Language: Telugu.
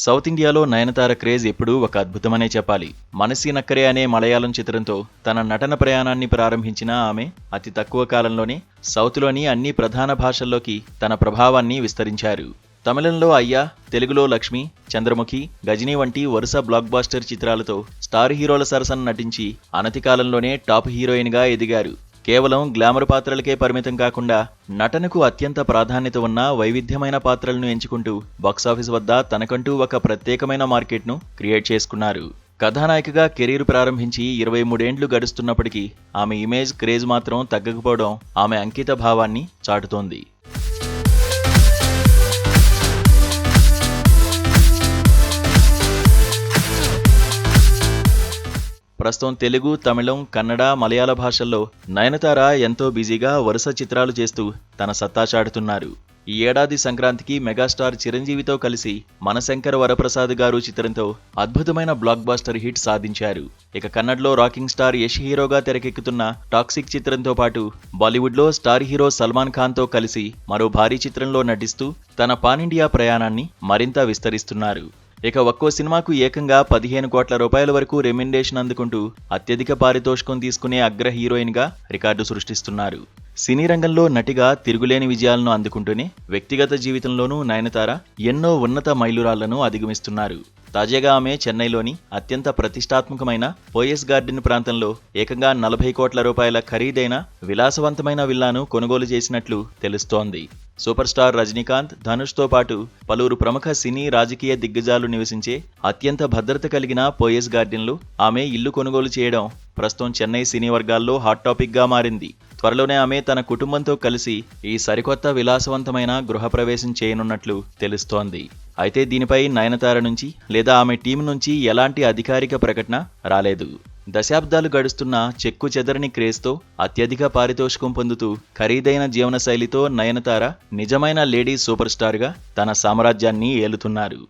సౌత్ ఇండియాలో నయనతార క్రేజ్ ఎప్పుడూ ఒక అద్భుతమనే చెప్పాలి. మనసి నక్కరే అనే మలయాళం చిత్రంతో తన నటన ప్రయాణాన్ని ప్రారంభించిన ఆమె అతి తక్కువ కాలంలోనే సౌత్లోని అన్ని ప్రధాన భాషల్లోకి తన ప్రభావాన్ని విస్తరించారు. తమిళంలో అయ్యా, తెలుగులో లక్ష్మి, చంద్రముఖి, గజనీ వంటి వరుస బ్లాక్ బాస్టర్ చిత్రాలతో స్టార్ హీరోల సరసన నటించి అనతి కాలంలోనే టాప్ హీరోయిన్గా ఎదిగారు. కేవలం గ్లామర్ పాత్రలకే పరిమితం కాకుండా నటనకు అత్యంత ప్రాధాన్యత ఉన్న వైవిధ్యమైన పాత్రలను ఎంచుకుంటూ బాక్సాఫీస్ వద్ద తనకంటూ ఒక ప్రత్యేకమైన మార్కెట్ను క్రియేట్ చేసుకున్నారు. కథానాయికగా కెరీర్ ప్రారంభించి 23 ఏండ్లు గడుస్తున్నప్పటికీ ఆమె ఇమేజ్ క్రేజ్ మాత్రం తగ్గకపోవడం ఆమె అంకిత భావాన్ని చాటుతోంది. ప్రస్తుతం తెలుగు, తమిళం, కన్నడ, మలయాళ భాషల్లో నయనతార ఎంతో బిజీగా వరుస చిత్రాలు చేస్తూ తన సత్తా చాటుతున్నారు. ఈ ఏడాది సంక్రాంతికి మెగాస్టార్ చిరంజీవితో కలిసి మనశంకర వరప్రసాద్ గారు చిత్రంతో అద్భుతమైన బ్లాక్ బాస్టర్ హిట్ సాధించారు. ఇక కన్నడలో రాకింగ్ స్టార్ యష్ హీరోగా తెరకెక్కుతున్న టాక్సిక్ చిత్రంతో పాటు బాలీవుడ్లో స్టార్ హీరో సల్మాన్ ఖాన్తో కలిసి మరో భారీ చిత్రంలో నటిస్తూ తన పాన్ ఇండియా ప్రయాణాన్ని మరింత విస్తరిస్తున్నారు. ఇక ఒక్కో సినిమాకు ఏకంగా 15 కోట్ల రూపాయల వరకు రెమ్యునరేషన్ అందుకుంటూ అత్యధిక పారితోషికం తీసుకునే అగ్ర హీరోయిన్గా రికార్డు సృష్టిస్తున్నారు. సినీ రంగంలో నటిగా తిరుగులేని విజయాలను అందుకుంటూనే వ్యక్తిగత జీవితంలోనూ నయనతార ఎన్నో ఉన్నత మైలురాళ్లను అధిగమిస్తున్నారు. తాజాగా ఆమె చెన్నైలోని అత్యంత ప్రతిష్టాత్మకమైన పోయస్ గార్డెన్ ప్రాంతంలో ఏకంగా 40 కోట్ల రూపాయల ఖరీదైన విలాసవంతమైన విల్లాను కొనుగోలు చేసినట్లు తెలుస్తోంది. సూపర్ స్టార్ రజనీకాంత్, ధనుష్తో పాటు పలువురు ప్రముఖ సినీ, రాజకీయ దిగ్గజాలు నివసించే అత్యంత భద్రత కలిగిన పోయస్ గార్డెన్లో ఆమె ఇల్లు కొనుగోలు చేయడం ప్రస్తుతం చెన్నై సినీ వర్గాల్లో హాట్ టాపిక్గా మారింది. త్వరలోనే ఆమె తన కుటుంబంతో కలిసి ఈ సరికొత్త విలాసవంతమైన గృహప్రవేశం చేయనున్నట్లు తెలుస్తోంది. అయితే దీనిపై నయనతార నుంచి లేదా ఆమె టీం నుంచి ఎలాంటి అధికారిక ప్రకటన రాలేదు. దశాబ్దాలు గడుస్తున్న చెక్కు చెదరని క్రేజ్తో అత్యధిక పారితోషికం పొందుతూ ఖరీదైన జీవనశైలితో నయనతార నిజమైన లేడీ సూపర్ స్టార్గా తన సామ్రాజ్యాన్ని ఏలుతున్నారు.